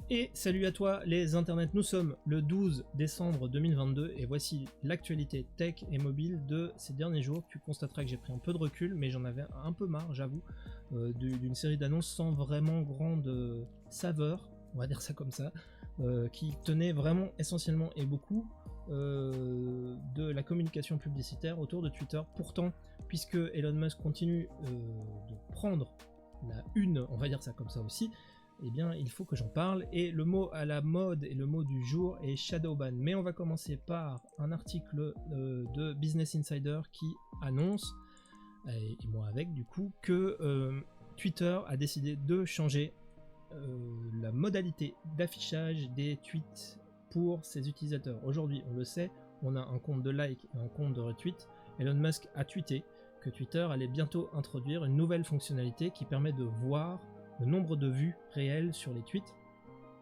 Et salut à toi les internets, nous sommes le 12 décembre 2022 et voici l'actualité tech et mobile de ces derniers jours. Tu constateras que j'ai pris un peu de recul, mais j'en avais un peu marre, j'avoue, d'une série d'annonces sans vraiment grande saveur, on va dire ça comme ça, qui tenait vraiment essentiellement et beaucoup de la communication publicitaire autour de Twitter. Pourtant, puisque Elon Musk continue de prendre la une, on va dire ça comme ça aussi, eh bien il faut que j'en parle, et le mot à la mode et le mot du jour est Shadowban. Mais on va commencer par un article de Business Insider qui annonce, et moi avec du coup, que Twitter a décidé de changer la modalité d'affichage des tweets pour ses utilisateurs. Aujourd'hui, on le sait, on a un compte de like et un compte de retweet. Elon Musk a tweeté que Twitter allait bientôt introduire une nouvelle fonctionnalité qui permet de voir le nombre de vues réelles sur les tweets,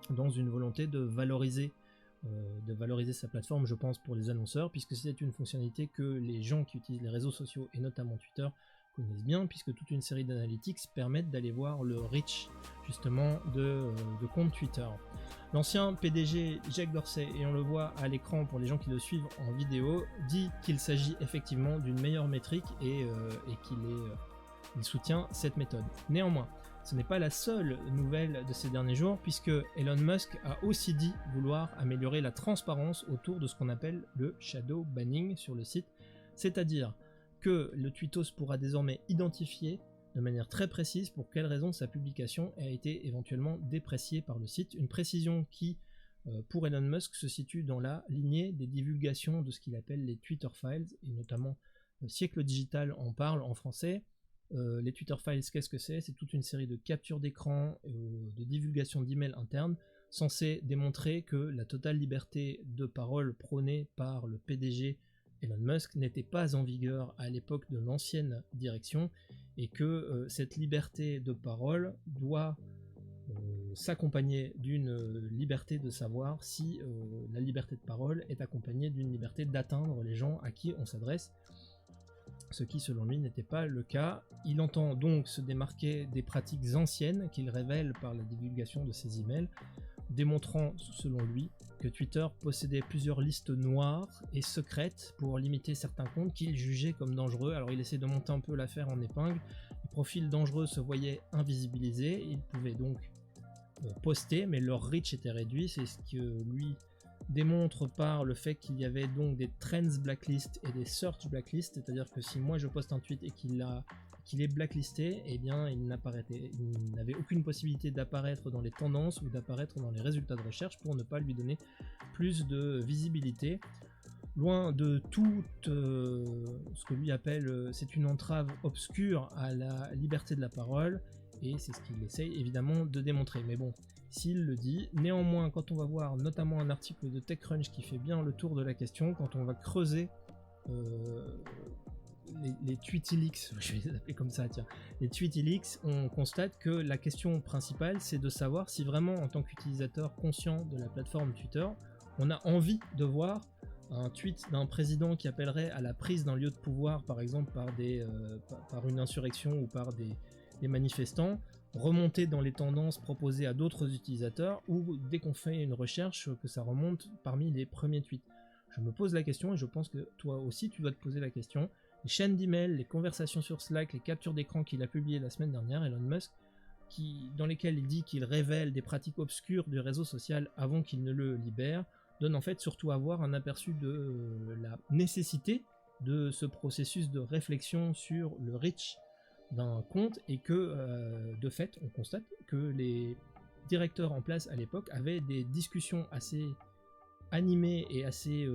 dans une volonté de valoriser sa plateforme, je pense, pour les annonceurs, puisque c'est une fonctionnalité que les gens qui utilisent les réseaux sociaux, et notamment Twitter, connaissent bien, puisque toute une série d'analytics permettent d'aller voir le reach, justement, de compte Twitter. L'ancien PDG Jack Dorsey, et on le voit à l'écran pour les gens qui le suivent en vidéo, dit qu'il s'agit effectivement d'une meilleure métrique et qu'il soutient cette méthode. Néanmoins, ce n'est pas la seule nouvelle de ces derniers jours, puisque Elon Musk a aussi dit vouloir améliorer la transparence autour de ce qu'on appelle le shadow banning sur le site, c'est-à-dire que le tweetos pourra désormais identifier de manière très précise pour quelle raison sa publication a été éventuellement dépréciée par le site, une précision qui, pour Elon Musk, se situe dans la lignée des divulgations de ce qu'il appelle les Twitter Files, et notamment Siècle Digital en parle en français. Les Twitter Files, qu'est-ce que c'est ? C'est toute une série de captures d'écran, de divulgations d'emails internes, censées démontrer que la totale liberté de parole prônée par le PDG Elon Musk n'était pas en vigueur à l'époque de l'ancienne direction, et que cette liberté de parole doit s'accompagner d'une liberté de savoir si la liberté de parole est accompagnée d'une liberté d'atteindre les gens à qui on s'adresse, ce qui selon lui n'était pas le cas. Il entend donc se démarquer des pratiques anciennes qu'il révèle par la divulgation de ses emails, démontrant selon lui que Twitter possédait plusieurs listes noires et secrètes pour limiter certains comptes qu'il jugeait comme dangereux. Alors il essaie de monter un peu l'affaire en épingle, les profils dangereux se voyaient invisibilisés, ils pouvaient donc poster, mais leur reach était réduit, c'est ce que lui démontre par le fait qu'il y avait donc des trends blacklist et des search blacklist, c'est-à-dire que si moi je poste un tweet et qu'il est blacklisté, eh bien il n'avait aucune possibilité d'apparaître dans les tendances ou d'apparaître dans les résultats de recherche pour ne pas lui donner plus de visibilité. Loin de tout ce que lui appelle c'est une entrave obscure à la liberté de la parole, et c'est ce qu'il essaye évidemment de démontrer. Mais bon, s'il le dit, néanmoins, quand on va voir notamment un article de TechCrunch qui fait bien le tour de la question, quand on va creuser les tweetleaks, je vais les appeler comme ça, tiens, les tweetleaks, on constate que la question principale, c'est de savoir si vraiment, en tant qu'utilisateur conscient de la plateforme Twitter, on a envie de voir un tweet d'un président qui appellerait à la prise d'un lieu de pouvoir, par exemple par une insurrection ou par des manifestants, remonter dans les tendances proposées à d'autres utilisateurs, ou dès qu'on fait une recherche, que ça remonte parmi les premiers tweets. Je me pose la question, et je pense que toi aussi tu dois te poser la question. Les chaînes d'emails, les conversations sur Slack, les captures d'écran qu'il a publiées la semaine dernière, Elon Musk, dans lesquelles il dit qu'il révèle des pratiques obscures du réseau social avant qu'il ne le libère, donne en fait surtout à voir un aperçu de la nécessité de ce processus de réflexion sur le reach d'un compte, et que de fait on constate que les directeurs en place à l'époque avaient des discussions assez animées et assez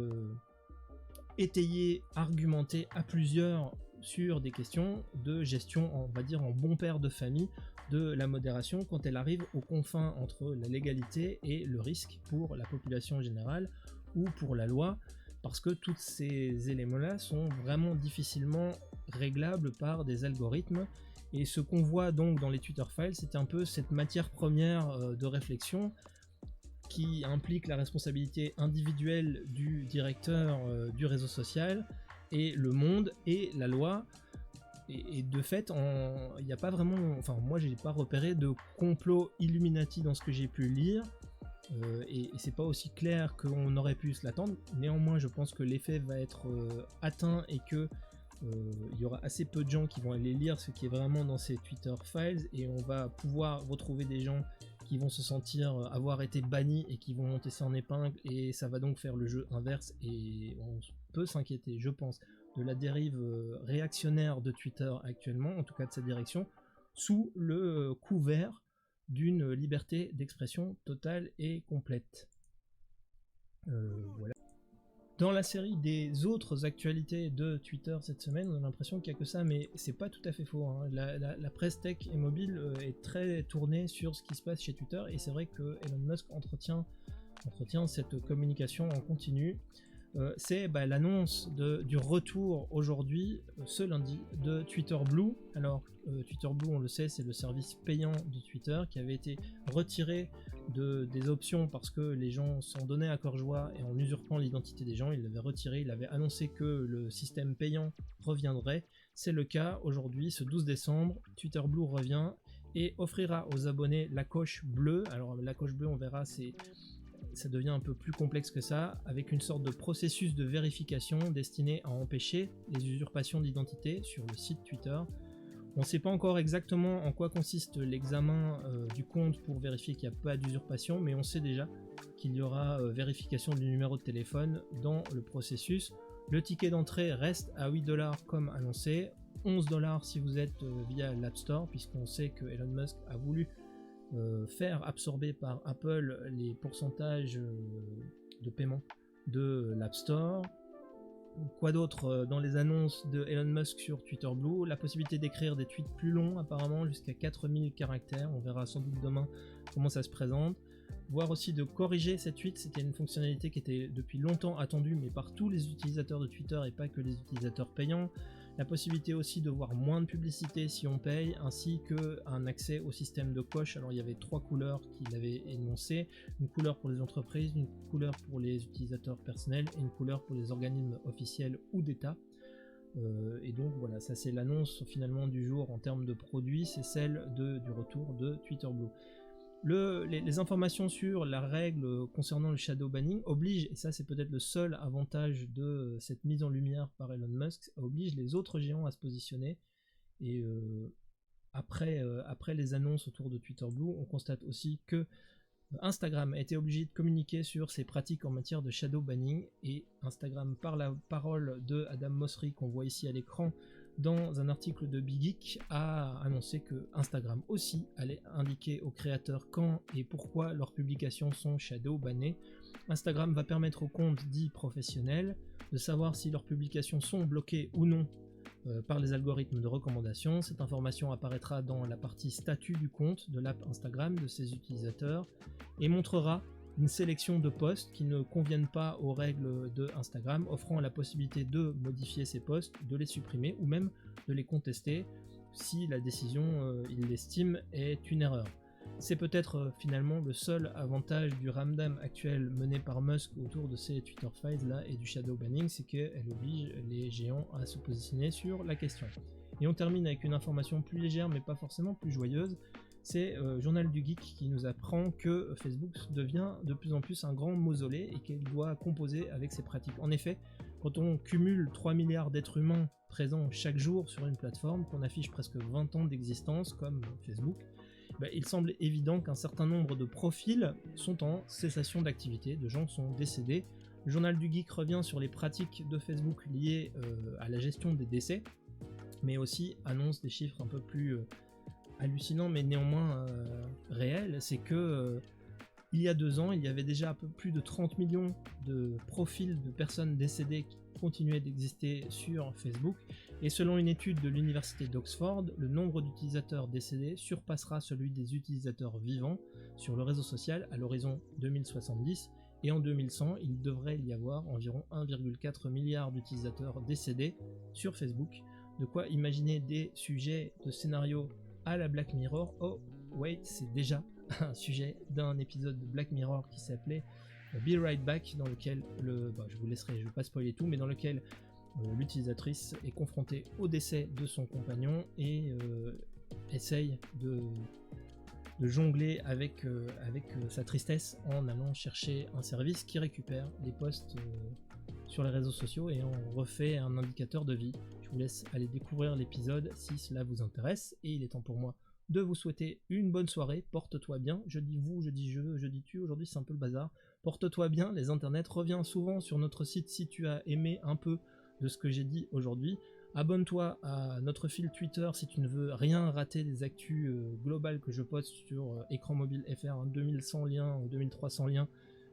étayées, argumentées à plusieurs sur des questions de gestion, on va dire en bon père de famille, de la modération quand elle arrive aux confins entre la légalité et le risque pour la population générale ou pour la loi, parce que tous ces éléments-là sont vraiment difficilement réglables par des algorithmes. Et ce qu'on voit donc dans les Twitter Files, c'est un peu cette matière première de réflexion qui implique la responsabilité individuelle du directeur du réseau social, et le monde et la loi. Et de fait, il n'y a pas vraiment, enfin moi j'ai pas repéré de complot Illuminati dans ce que j'ai pu lire, et c'est pas aussi clair qu'on aurait pu se l'attendre. Néanmoins, je pense que l'effet va être atteint et que il y aura assez peu de gens qui vont aller lire ce qui est vraiment dans ces Twitter Files, et on va pouvoir retrouver des gens qui vont se sentir avoir été bannis et qui vont monter ça en épingle, et ça va donc faire le jeu inverse, et on peut s'inquiéter, je pense, de la dérive réactionnaire de Twitter actuellement, en tout cas de cette direction, sous le couvert d'une liberté d'expression totale et complète. Voilà. Dans la série des autres actualités de Twitter cette semaine, on a l'impression qu'il n'y a que ça, mais c'est pas tout à fait faux, hein. La presse tech et mobile est très tournée sur ce qui se passe chez Twitter, et c'est vrai que Elon Musk entretient cette communication en continu. C'est l'annonce du retour aujourd'hui, ce lundi, de Twitter Blue. Alors, Twitter Blue, on le sait, c'est le service payant de Twitter qui avait été retiré des options parce que les gens s'en donnaient à cœur joie, et en usurpant l'identité des gens, il l'avait retiré. Il avait annoncé que le système payant reviendrait. C'est le cas aujourd'hui, ce 12 décembre. Twitter Blue revient et offrira aux abonnés la coche bleue. Alors, la coche bleue, on verra, ça devient un peu plus complexe que ça, avec une sorte de processus de vérification destiné à empêcher les usurpations d'identité sur le site Twitter. On ne sait pas encore exactement en quoi consiste l'examen du compte pour vérifier qu'il n'y a pas d'usurpation, mais on sait déjà qu'il y aura vérification du numéro de téléphone dans le processus. Le ticket d'entrée reste à 8$ comme annoncé, 11$ si vous êtes via l'App Store, puisqu'on sait que Elon Musk a voulu faire absorber par Apple les pourcentages de paiement de l'App Store. Quoi d'autre dans les annonces de Elon Musk sur Twitter Blue? La possibilité d'écrire des tweets plus longs, apparemment jusqu'à 4000 caractères. On verra sans doute demain comment ça se présente. Voire aussi de corriger ces tweets. C'était une fonctionnalité qui était depuis longtemps attendue, mais par tous les utilisateurs de Twitter et pas que les utilisateurs payants. La possibilité aussi de voir moins de publicité si on paye, ainsi qu'un accès au système de coche. Alors il y avait 3 couleurs qu'il avait énoncées: une couleur pour les entreprises, une couleur pour les utilisateurs personnels et une couleur pour les organismes officiels ou d'État. Et donc voilà, ça c'est l'annonce finalement du jour en termes de produits, c'est celle du retour de Twitter Blue. Les informations sur la règle concernant le shadow banning obligent, et ça c'est peut-être le seul avantage de cette mise en lumière par Elon Musk, oblige les autres géants à se positionner. Et après les annonces autour de Twitter Blue, on constate aussi que Instagram a été obligé de communiquer sur ses pratiques en matière de shadow banning, et Instagram, par la parole de Adam Mosseri qu'on voit ici à l'écran dans un article de Big Geek, a annoncé que Instagram aussi allait indiquer aux créateurs quand et pourquoi leurs publications sont shadow bannées. Instagram va permettre aux comptes dits professionnels de savoir si leurs publications sont bloquées ou non par les algorithmes de recommandation. Cette information apparaîtra dans la partie statut du compte de l'app Instagram de ses utilisateurs et montrera une sélection de posts qui ne conviennent pas aux règles de Instagram, offrant la possibilité de modifier ces posts, de les supprimer ou même de les contester si la décision, il l'estime, est une erreur. C'est peut-être finalement le seul avantage du ramdam actuel mené par Musk autour de ces Twitter Files là et du shadow banning, c'est qu'elle oblige les géants à se positionner sur la question. Et on termine avec une information plus légère mais pas forcément plus joyeuse. C'est Journal du Geek qui nous apprend que Facebook devient de plus en plus un grand mausolée et qu'elle doit composer avec ses pratiques. En effet, quand on cumule 3 milliards d'êtres humains présents chaque jour sur une plateforme, qu'on affiche presque 20 ans d'existence comme Facebook, il semble évident qu'un certain nombre de profils sont en cessation d'activité, de gens sont décédés. Le Journal du Geek revient sur les pratiques de Facebook liées à la gestion des décès, mais aussi annonce des chiffres un peu plus hallucinant mais néanmoins réel. C'est que il y a 2 ans, il y avait déjà un peu plus de 30 millions de profils de personnes décédées qui continuaient d'exister sur Facebook, et selon une étude de l'université d'Oxford, le nombre d'utilisateurs décédés surpassera celui des utilisateurs vivants sur le réseau social à l'horizon 2070, et en 2100 il devrait y avoir environ 1,4 milliard d'utilisateurs décédés sur Facebook. De quoi imaginer des sujets de scénarios à la Black Mirror. Oh wait, c'est déjà un sujet d'un épisode de Black Mirror qui s'appelait Be Right Back, dans lequel je vous laisserai, je ne vais pas spoiler tout, mais dans lequel l'utilisatrice est confrontée au décès de son compagnon et essaye jongler avec sa tristesse en allant chercher un service qui récupère les posts sur les réseaux sociaux et en refait un indicateur de vie. Je vous laisse aller découvrir l'épisode si cela vous intéresse, et il est temps pour moi de vous souhaiter une bonne soirée. Porte-toi bien. Je dis vous, je dis je dis tu. Aujourd'hui c'est un peu le bazar. Porte-toi bien, les internets. Reviens souvent sur notre site si tu as aimé un peu de ce que j'ai dit aujourd'hui. Abonne-toi à notre fil Twitter si tu ne veux rien rater des actus globales que je poste sur Écran Mobile FR, 2100 liens ou 2300 liens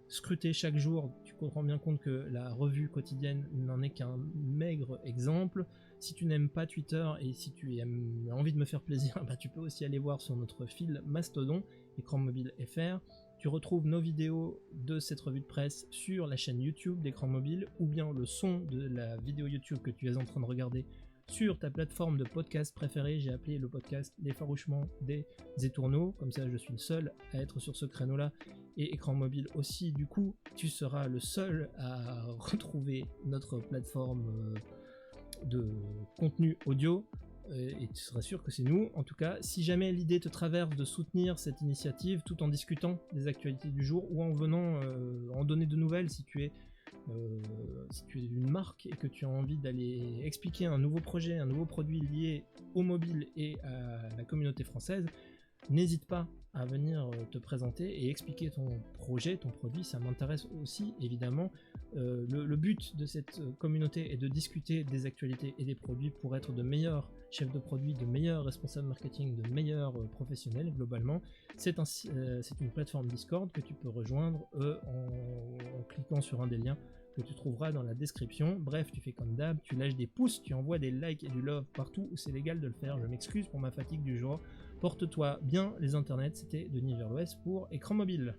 scrutés chaque jour. Tu comprends bien compte que la revue quotidienne n'en est qu'un maigre exemple. Si tu n'aimes pas Twitter et si tu as envie de me faire plaisir, bah tu peux aussi aller voir sur notre fil Mastodon, Écran Mobile FR. Tu retrouves nos vidéos de cette revue de presse sur la chaîne YouTube d'Écran Mobile, ou bien le son de la vidéo YouTube que tu es en train de regarder sur ta plateforme de podcast préférée. J'ai appelé le podcast L'effarouchement des étourneaux, comme ça je suis le seul à être sur ce créneau-là, et Écran Mobile aussi. Du coup, tu seras le seul à retrouver notre plateforme de contenu audio. Et tu seras sûr que c'est nous. En tout cas, si jamais l'idée te traverse de soutenir cette initiative tout en discutant des actualités du jour ou en venant en donner de nouvelles, si tu es une marque et que tu as envie d'aller expliquer un nouveau projet, un nouveau produit lié au mobile et à la communauté française, n'hésite pas à venir te présenter et expliquer ton projet, ton produit. Ça m'intéresse aussi, évidemment. Le but de cette communauté est de discuter des actualités et des produits pour être de meilleurs chefs de produits, de meilleurs responsables marketing, de meilleurs professionnels globalement. C'est une plateforme Discord que tu peux rejoindre en cliquant sur un des liens que tu trouveras dans la description. Bref, tu fais comme d'hab, tu lâches des pouces, tu envoies des likes et du love partout où c'est légal de le faire. Je m'excuse pour ma fatigue du jour. Porte-toi bien les internets, c'était Denis Verloès pour Écran Mobile.